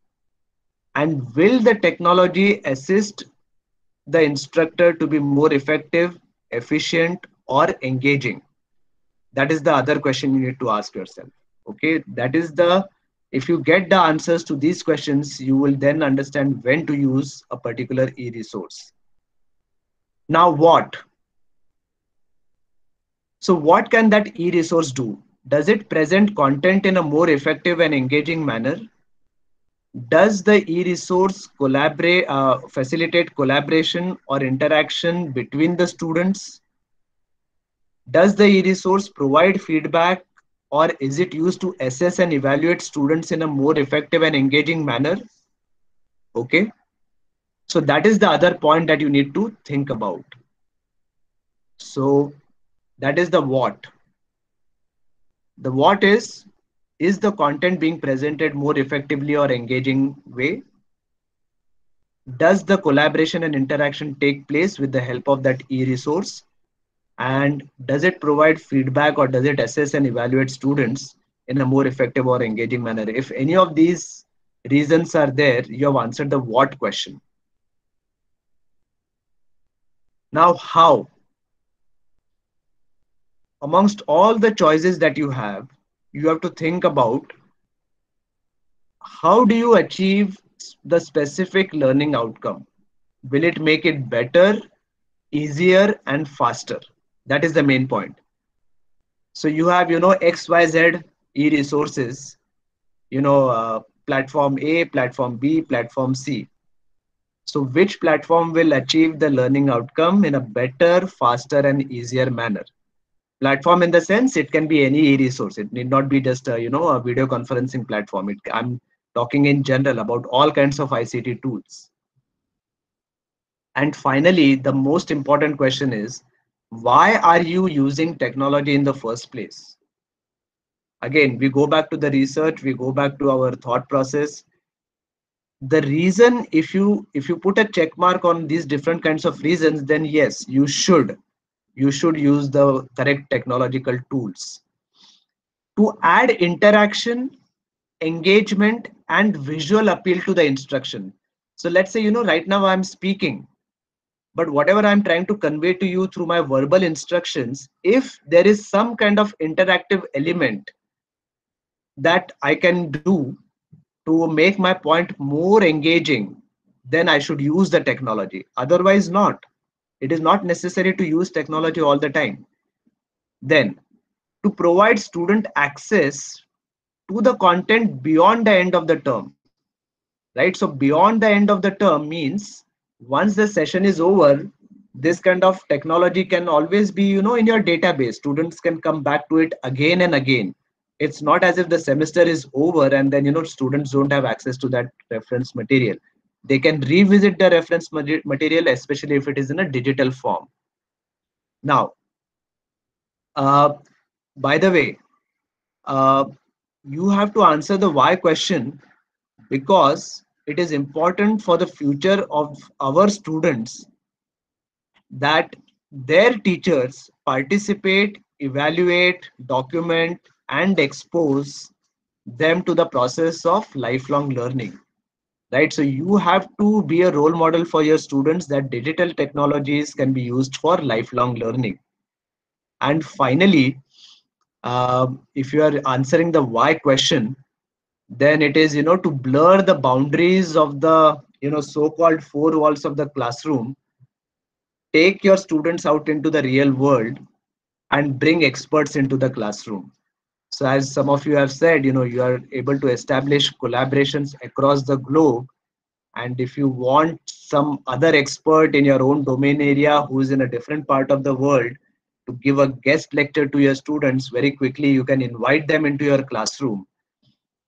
And will the technology assist the instructor to be more effective, efficient, or engaging? That is the other question you need to ask yourself. Okay, that is the, if you get the answers to these questions, you will then understand when to use a particular e-resource. Now what? So what can that e-resource do? Does it present content in a more effective and engaging manner? Does the e-resource facilitate collaboration or interaction between the students? Does the e-resource provide feedback, or is it used to assess and evaluate students in a more effective and engaging manner? Okay. So that is the other point that you need to think about. So that is the what. The what is the content being presented more effectively or engaging way? Does the collaboration and interaction take place with the help of that e-resource? And does it provide feedback, or does it assess and evaluate students in a more effective or engaging manner? If any of these reasons are there, you have answered the what question. Now, how? Amongst all the choices that you have to think about how do you achieve the specific learning outcome. Will it make it better, easier, and faster? That is the main point. So you have, XYZ e-resources, platform A, platform B, platform C. So which platform will achieve the learning outcome in a better, faster, and easier manner? Platform in the sense it can be any e-resource. It need not be just a video conferencing platform. I'm talking in general about all kinds of ICT tools. And finally, the most important question is, why are you using technology in the first place? Again, we go back to the research, we go back to our thought process. The reason, if you put a check mark on these different kinds of reasons, then yes, you should use the correct technological tools to add interaction, engagement, and visual appeal to the instruction. So let's say, right now I'm speaking, but whatever I'm trying to convey to you through my verbal instructions, if there is some kind of interactive element that I can do to make my point more engaging, then I should use the technology. Otherwise not. It is not necessary to use technology all the time. Then, to provide student access to the content beyond the end of the term, right? So beyond the end of the term means once the session is over, this kind of technology can always be, in your database. Students can come back to it again and again. It's not as if the semester is over and then, students don't have access to that reference material. They can revisit the reference material, especially if it is in a digital form. Now, by the way, you have to answer the why question, because it is important for the future of our students that their teachers participate, evaluate, document, and expose them to the process of lifelong learning, right? So you have to be a role model for your students that digital technologies can be used for lifelong learning. And finally, if you are answering the why question, then it is, to blur the boundaries of the, so-called four walls of the classroom. Take your students out into the real world and bring experts into the classroom. So as some of you have said, you are able to establish collaborations across the globe. And if you want some other expert in your own domain area who is in a different part of the world to give a guest lecture to your students, very quickly you can invite them into your classroom.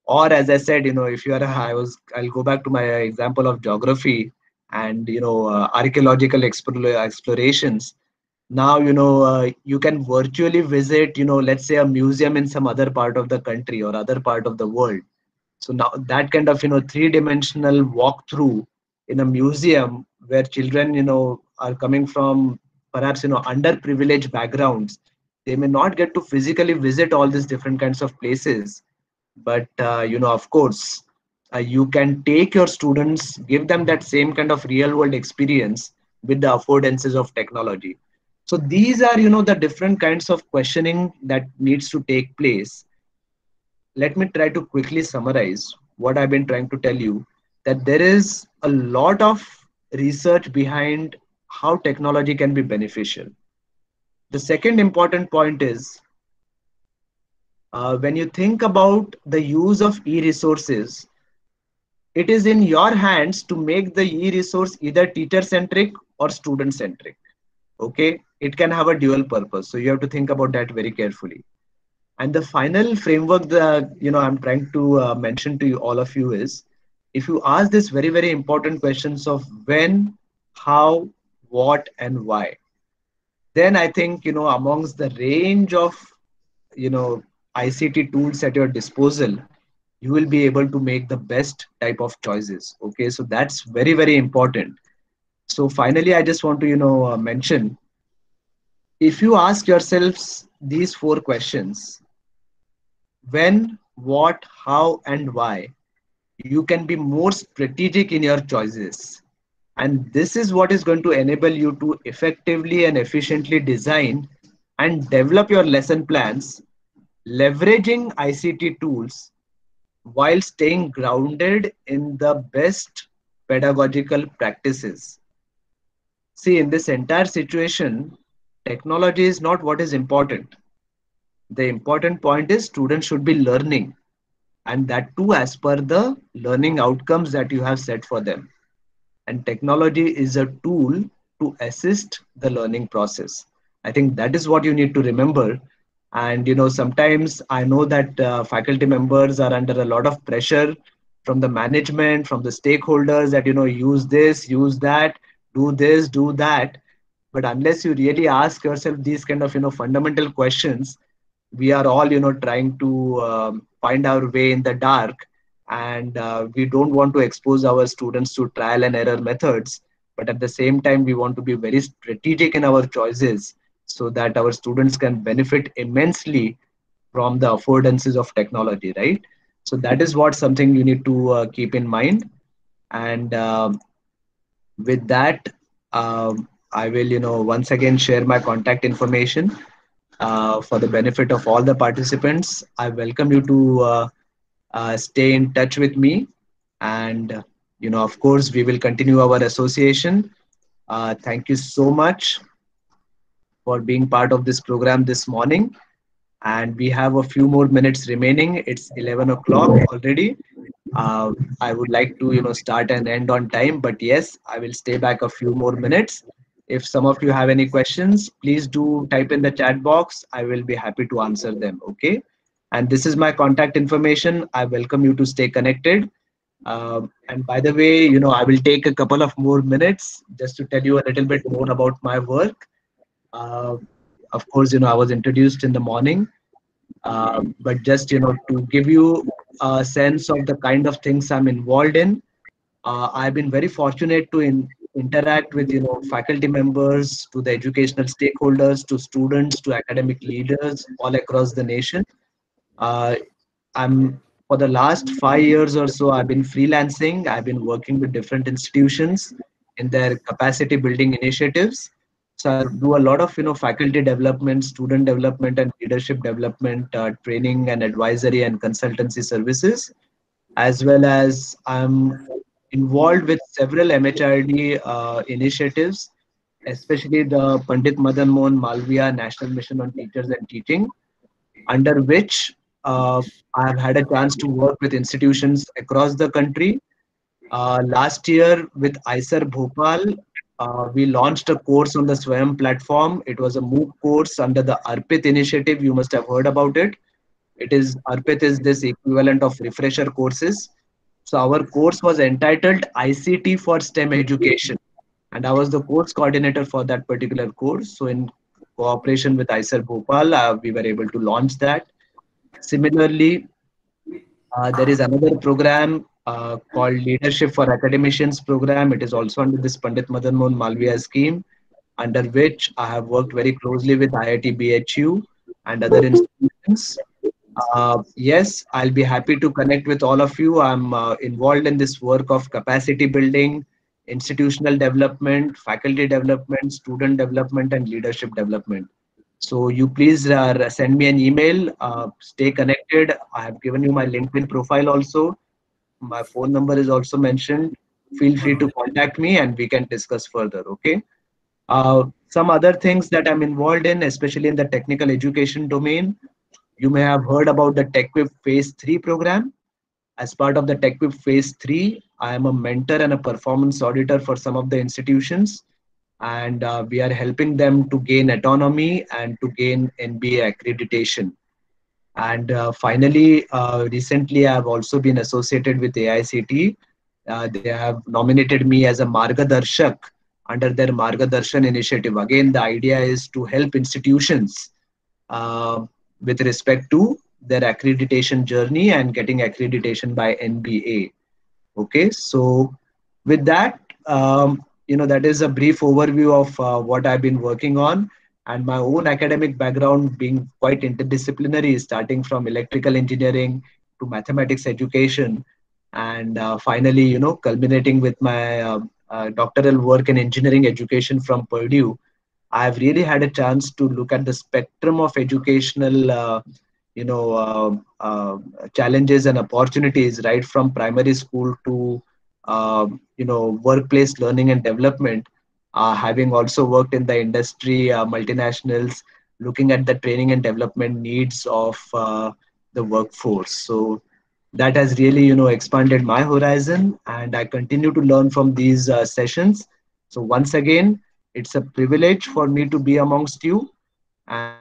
Or as I said, if you are I'll go back to my example of geography and archaeological explorations. Now you can virtually visit, let's say a museum in some other part of the country or other part of the world. So now that kind of three-dimensional walkthrough in a museum where children are coming from perhaps underprivileged backgrounds, they may not get to physically visit all these different kinds of places, but of course you can take your students, give them that same kind of real world experience with the affordances of technology. So these are the different kinds of questioning that needs to take place. Let me try to quickly summarize what I've been trying to tell you, that there is a lot of research behind how technology can be beneficial. The second important point is, when you think about the use of e-resources, it is in your hands to make the e-resource either teacher-centric or student-centric. Okay, it can have a dual purpose. So you have to think about that very carefully. And the final framework that I'm trying to mention to you, all of you, is if you ask this very, very important questions of when, how, what, and why, then I think amongst the range of ICT tools at your disposal, you will be able to make the best type of choices. Okay, so that's very, very important. So finally, I just want to mention, if you ask yourselves these four questions: when, what, how, and why, you can be more strategic in your choices. And this is what is going to enable you to effectively and efficiently design and develop your lesson plans, leveraging ICT tools while staying grounded in the best pedagogical practices. See, in this entire situation, technology is not what is important. The important point is students should be learning, and that too as per the learning outcomes that you have set for them. And technology is a tool to assist the learning process. I think that is what you need to remember. And sometimes I know that faculty members are under a lot of pressure from the management, from the stakeholders, that use this, use that, do this, do that. But unless you really ask yourself these kind of fundamental questions, we are all trying to find our way in the dark. And we don't want to expose our students to trial and error methods, but at the same time we want to be very strategic in our choices, so that our students can benefit immensely from the affordances of technology, right? So that is what something you need to keep in mind. And with that, I will once again share my contact information for the benefit of all the participants. I welcome you to stay in touch with me. And, of course, we will continue our association. Thank you so much for being part of this program this morning. And we have a few more minutes remaining. It's 11 o'clock already. I would like to, start and end on time, but yes, I will stay back a few more minutes. If some of you have any questions, please do type in the chat box. I will be happy to answer them. Okay. And this is my contact information. I welcome you to stay connected. And by the way, I will take a couple of more minutes just to tell you a little bit more about my work. Of course, I was introduced in the morning, but just, to give you a sense of the kind of things I'm involved in. I've been very fortunate to interact with faculty members, to the educational stakeholders, to students, to academic leaders all across the nation. I'm For the last 5 years or so, I've been freelancing. I've been working with different institutions in their capacity building initiatives. So I do a lot of faculty development, student development, and leadership development, training and advisory and consultancy services, as well as I'm involved with several MHRD initiatives, especially the Pandit Madan Mohan Malviya National Mission on Teachers and Teaching, under which I have had a chance to work with institutions across the country. Last year with ISER Bhopal, we launched a course on the Swayam platform. It was a MOOC course under the ARPIT initiative. You must have heard about it. ARPIT is this equivalent of refresher courses. So our course was entitled ICT for STEM Education, and I was the course coordinator for that particular course. So in cooperation with ISER Bhopal, we were able to launch that. Similarly, there is another program called Leadership for Academicians program. It is also under this Pandit Madan Mohan Malviya scheme, under which I have worked very closely with IIT BHU and other institutions. Yes, I'll be happy to connect with all of you. I'm involved in this work of capacity building, institutional development, faculty development, student development, and leadership development. So you please send me an email, stay connected. I have given you my LinkedIn profile also. My phone number is also mentioned. Feel free to contact me and we can discuss further, okay? Some other things that I'm involved in, especially in the technical education domain. You may have heard about the TechWhip Phase 3 program. As part of the TechWhip Phase 3, I am a mentor and a performance auditor for some of the institutions, and we are helping them to gain autonomy and to gain NBA accreditation. And finally, recently I have also been associated with AICT. They have nominated me as a Margadarshak under their Margadarshan initiative. Again, the idea is to help institutions uh, with respect to their accreditation journey and getting accreditation by NBA. Okay, so with that, that is a brief overview of what I've been working on, and my own academic background being quite interdisciplinary, starting from electrical engineering to mathematics education, and finally, culminating with my doctoral work in engineering education from Purdue. I've really had a chance to look at the spectrum of educational, challenges and opportunities, right from primary school to, workplace learning and development. Having also worked in the industry, multinationals, looking at the training and development needs of the workforce. So that has really, expanded my horizon, and I continue to learn from these sessions. So once again, it's a privilege for me to be amongst you, and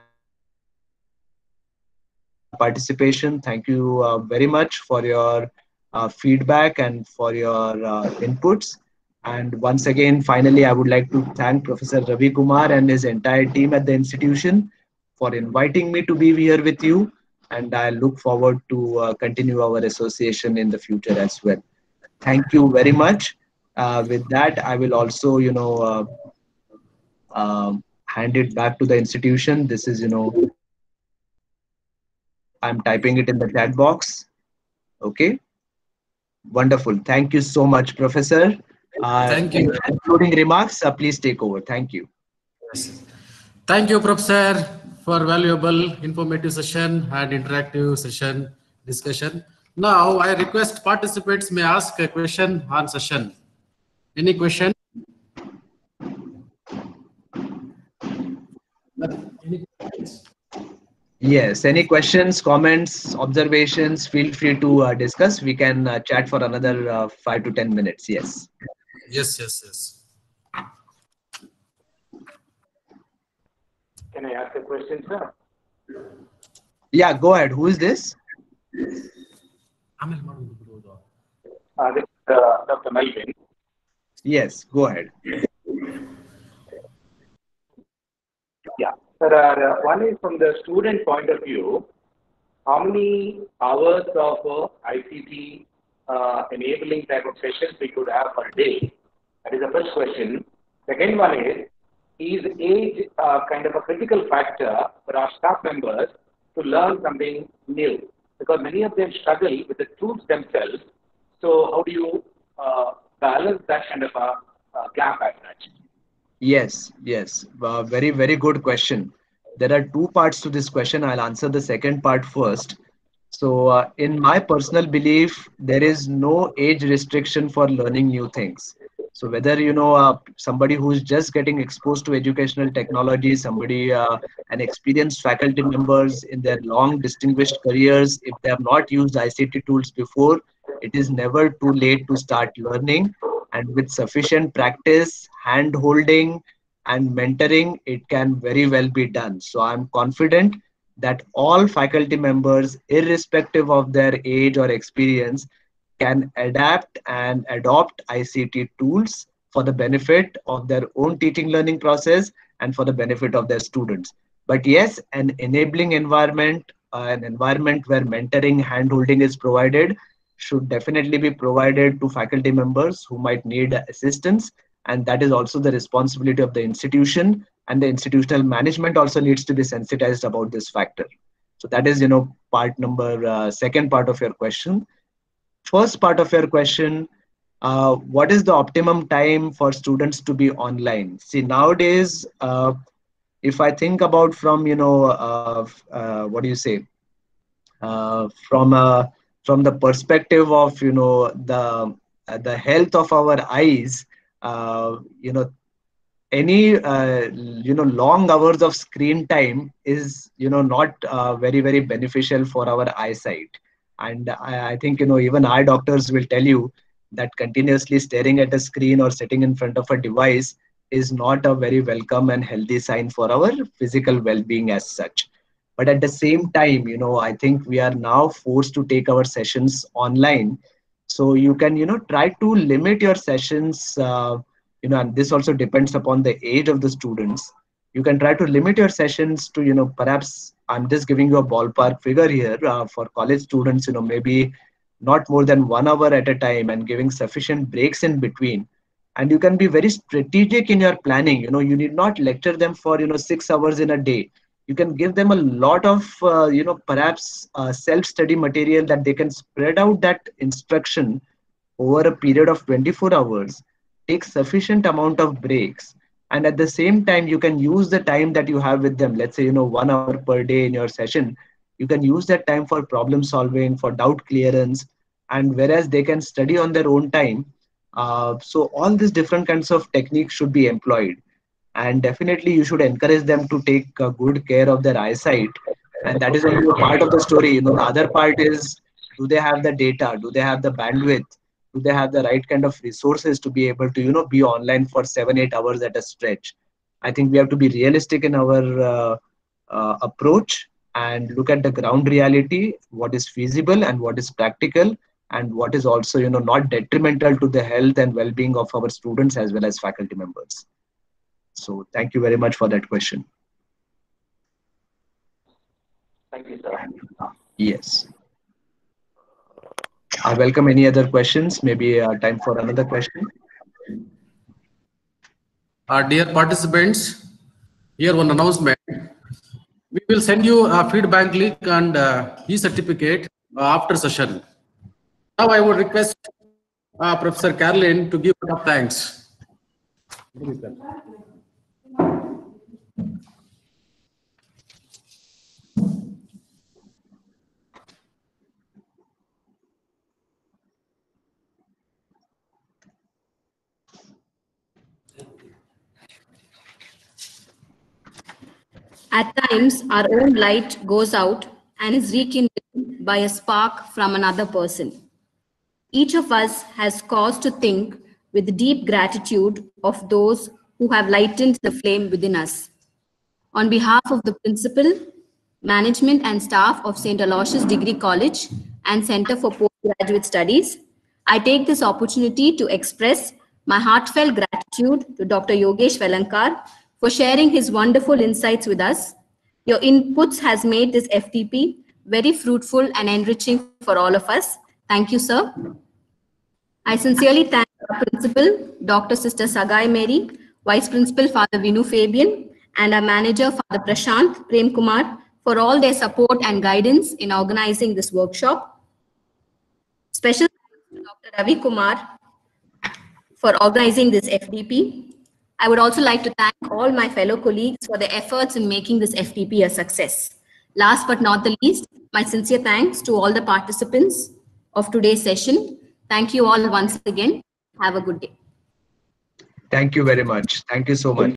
thank you for your participation. Thank you very much for your feedback and for your inputs. And once again, finally, I would like to thank Professor Ravi Kumar and his entire team at the institution for inviting me to be here with you. And I look forward to continue our association in the future as well. Thank you very much. With that, I will also, hand it back to the institution. This is, I'm typing it in the chat box. Okay. Wonderful. Thank you so much, Professor. Thank you. Concluding remarks, please take over. Thank you. Yes. Thank you, Professor, for valuable, informative session and interactive session discussion. Now, I request participants may ask a question on session. Any question? Any questions? Yes. Any questions, comments, observations? Feel free to discuss. We can chat for another 5 to 10 minutes. Yes. Yes. Can I ask a question, sir? Yeah, go ahead. Who is this? This is Dr. Melvin. Yes, go ahead. Yeah. Sir, one is from the student point of view, how many hours of ICT enabling type of sessions we could have per day? That is the first question. Second one is age kind of a critical factor for our staff members to learn something new? Because many of them struggle with the tools themselves. So how do you balance that kind of a gap as such? Yes. Very, very good question. There are two parts to this question. I'll answer the second part first. So, in my personal belief, there is no age restriction for learning new things. So, whether somebody who's just getting exposed to educational technology, somebody, an experienced faculty members in their long distinguished careers, if they have not used ICT tools before, it is never too late to start learning. And with sufficient practice, hand holding, and mentoring, it can very well be done. So, I'm confident that all faculty members, irrespective of their age or experience, can adapt and adopt ICT tools for the benefit of their own teaching learning process and for the benefit of their students. But yes, an enabling environment, an environment where mentoring, handholding is provided, should definitely be provided to faculty members who might need assistance. And that is also the responsibility of the institution, and the institutional management also needs to be sensitized about this factor. So that is, part number, second part of your question. First part of your question, what is the optimum time for students to be online? See, nowadays, if I think about from, what do you say, from the perspective of, the health of our eyes, any long hours of screen time is not very, very beneficial for our eyesight. And I think, even eye doctors will tell you that continuously staring at a screen or sitting in front of a device is not a very welcome and healthy sign for our physical well-being as such. But at the same time, I think we are now forced to take our sessions online. So you can, try to limit your sessions, and this also depends upon the age of the students. You can try to limit your sessions to, perhaps, I'm just giving you a ballpark figure here, for college students, maybe not more than 1 hour at a time, and giving sufficient breaks in between. And you can be very strategic in your planning. You need not lecture them for 6 hours in a day. You can give them a lot of perhaps self-study material that they can spread out that instruction over a period of 24 hours, take sufficient amount of breaks, and at the same time you can use the time that you have with them. Let's say 1 hour per day in your session, you can use that time for problem solving, for doubt clearance, and whereas they can study on their own time. So all these different kinds of techniques should be employed, and definitely you should encourage them to take good care of their eyesight. And that is only a part of the story. The other part is, do they have the data, do they have the bandwidth, do they have the right kind of resources to be able to be online for 7-8 hours at a stretch. I think we have to be realistic in our approach and look at the ground reality, what is feasible and what is practical, and what is also not detrimental to the health and well-being of our students as well as faculty members. So thank you very much for that question. Thank you, sir. Yes. I welcome any other questions. Maybe time for another question. Dear participants, here one announcement. We will send you a feedback link and e-certificate after session. Now I would request Professor Caroline to give a lot of thanks. At times, our own light goes out and is rekindled by a spark from another person. Each of us has cause to think with deep gratitude of those who have lightened the flame within us. On behalf of the principal, management and staff of St. Aloysius Degree College and Center for Postgraduate Studies, I take this opportunity to express my heartfelt gratitude to Dr. Yogesh Velankar for sharing his wonderful insights with us. Your inputs has made this FDP very fruitful and enriching for all of us. Thank you, sir. I sincerely thank our principal, Dr. Sister Sagai Mary, Vice Principal, Father Vinu Fabian, and our manager, Father Prashant Prem Kumar, for all their support and guidance in organizing this workshop. Special thanks to Dr. Ravi Kumar for organizing this FDP. I would also like to thank all my fellow colleagues for their efforts in making this FDP a success. Last but not the least, my sincere thanks to all the participants of today's session. Thank you all once again. Have a good day. Thank you very much. Thank you so much.